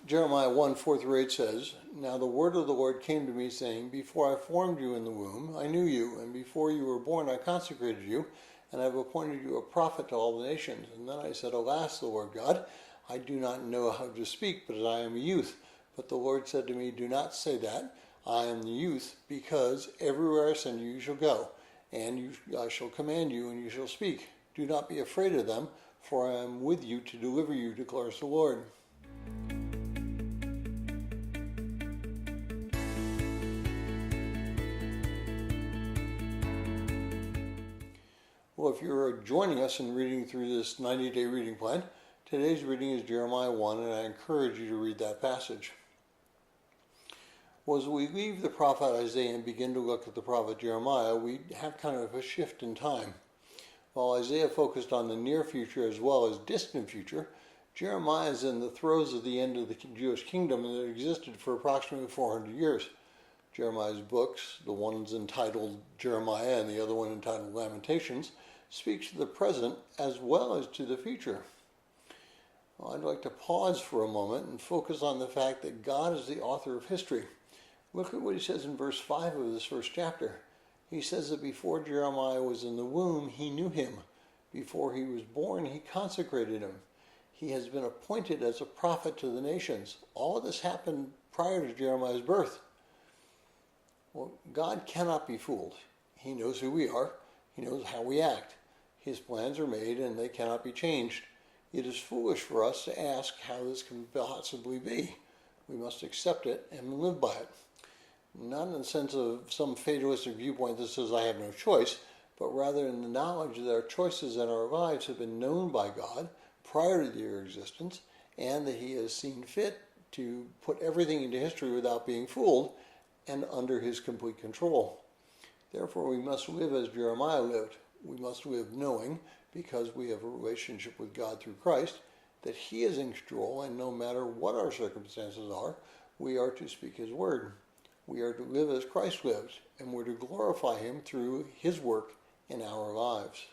Jeremiah 1:4-8 says, "Now the word of the Lord came to me, saying, Before I formed you in the womb, I knew you, and before you were born, I consecrated you, and I have appointed you a prophet to all the nations. And then I said, Alas, the Lord God, I do not know how to speak, but I am a youth. But the Lord said to me, Do not say that, I am the youth, because everywhere I send you, you shall go, and I shall command you, and you shall speak. Do not be afraid of them, for I am with you to deliver you, declares the Lord." Well, if you're joining us in reading through this 90-day reading plan, today's reading is Jeremiah 1, and I encourage you to read that passage. Well, as we leave the prophet Isaiah and begin to look at the prophet Jeremiah, we have kind of a shift in time. While Isaiah focused on the near future as well as distant future, Jeremiah is in the throes of the end of the Jewish kingdom that existed for approximately 400 years. Jeremiah's books, the ones entitled Jeremiah and the other one entitled Lamentations, speaks to the present as well as to the future. Well, I'd like to pause for a moment and focus on the fact that God is the author of history. Look at what he says in verse 5 of this first chapter. He says that before Jeremiah was in the womb, he knew him. Before he was born, he consecrated him. He has been appointed as a prophet to the nations. All of this happened prior to Jeremiah's birth. Well, God cannot be fooled. He knows who we are. He knows how we act. His plans are made and they cannot be changed. It is foolish for us to ask how this can possibly be. We must accept it and live by it. Not in the sense of some fatalistic viewpoint that says I have no choice, but rather in the knowledge that our choices in our lives have been known by God prior to their existence, and that he has seen fit to put everything into history without being fooled and under his complete control. Therefore, we must live as Jeremiah lived. We must live knowing, because we have a relationship with God through Christ, that he is in control, and no matter what our circumstances are, we are to speak his word. We are to live as Christ lives, and we're to glorify him through his work in our lives.